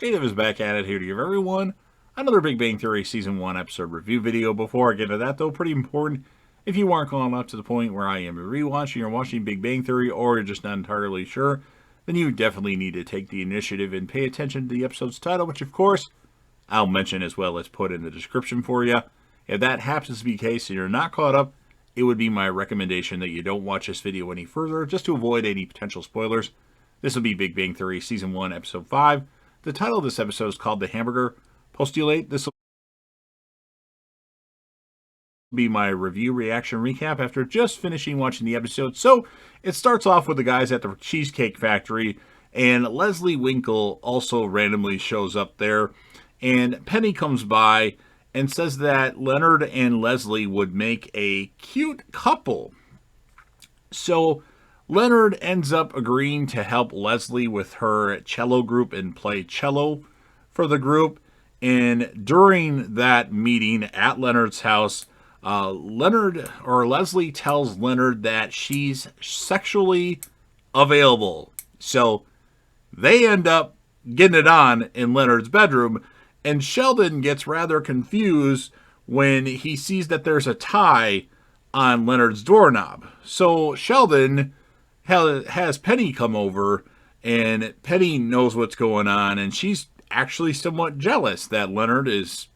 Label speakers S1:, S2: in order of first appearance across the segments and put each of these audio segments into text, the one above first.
S1: Dave is back at it here to give everyone another Big Bang Theory Season 1 episode review video. Before I get into that, though, pretty important, if you aren't calling up to the point where I am rewatching or watching Big Bang Theory, or you're just not entirely sure, then you definitely need to take the initiative and pay attention to the episode's title, which, of course, I'll mention as well as put in the description for you. If that happens to be the case and you're not caught up, it would be my recommendation that you don't watch this video any further, just to avoid any potential spoilers. This will be Big Bang Theory Season 1, Episode 5. The title of this episode is called The Hamburger Postulate. This will be my review reaction recap after just finishing watching the episode. So it starts off with the guys at the Cheesecake Factory, and Leslie Winkle also randomly shows up there, and Penny comes by and says that Leonard and Leslie would make a cute couple. So Leonard ends up agreeing to help Leslie with her cello group and play cello for the group. And during that meeting at Leonard's house, Leslie tells Leonard that she's sexually available. So they end up getting it on in Leonard's bedroom, and Sheldon gets rather confused when he sees that there's a tie on Leonard's doorknob. So Sheldon has Penny come over, and Penny knows what's going on, and she's actually somewhat jealous that Leonard is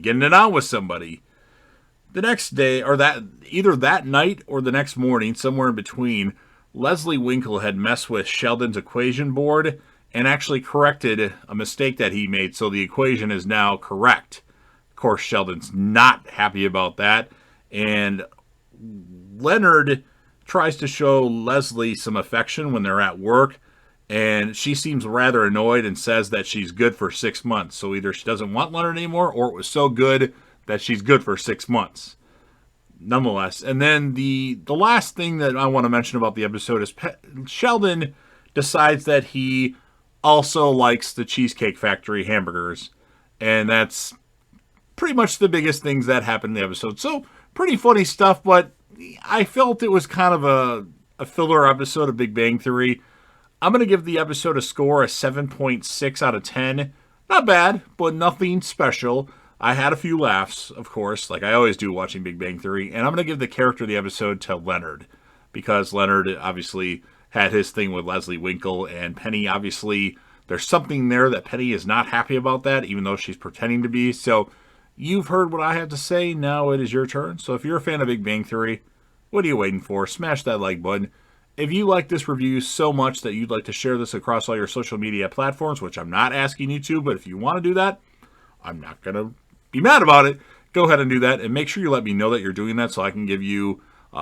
S1: getting it on with somebody. The next day, or that either that night or the next morning, somewhere in between, Leslie Winkle had messed with Sheldon's equation board and actually corrected a mistake that he made, so the equation is now correct. Of course, Sheldon's not happy about that, and Leonard tries to show Leslie some affection when they're at work, and she seems rather annoyed and says that she's good for 6 months. So either she doesn't want Leonard anymore, or it was so good that she's good for 6 months. Nonetheless, and then the last thing that I want to mention about the episode is Sheldon decides that he also likes the Cheesecake Factory hamburgers, and that's pretty much the biggest things that happened in the episode. So pretty funny stuff, but I felt it was kind of a filler episode of Big Bang Theory. I'm going to give the episode a score of 7.6 out of 10. Not bad, but nothing special. I had a few laughs, of course, like I always do watching Big Bang Theory. And I'm going to give the character of the episode to Leonard, because Leonard obviously had his thing with Leslie Winkle, and Penny, obviously, there's something there that Penny is not happy about that, even though she's pretending to be. So you've heard what I have to say. Now it is your turn. So if you're a fan of Big Bang Theory, what are you waiting for? Smash that like button. If you like this review so much that you'd like to share this across all your social media platforms, which I'm not asking you to, but if you want to do that, I'm not going to be mad about it. Go ahead and do that, and make sure you let me know that you're doing that so I can give you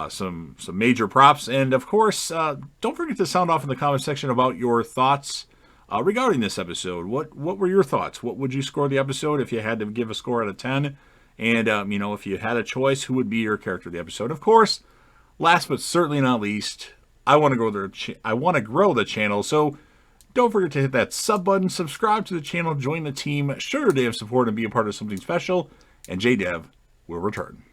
S1: some major props. And of course, don't forget to sound off in the comment section about your thoughts regarding this episode. What were your thoughts? What would you score the episode if you had to give a score out of 10? And if you had a choice, who would be your character of the episode? Of course, last but certainly not least, I want to grow the channel, so don't forget to hit that sub button, subscribe to the channel, join the team, show your day of support, and be a part of something special. And JDev will return.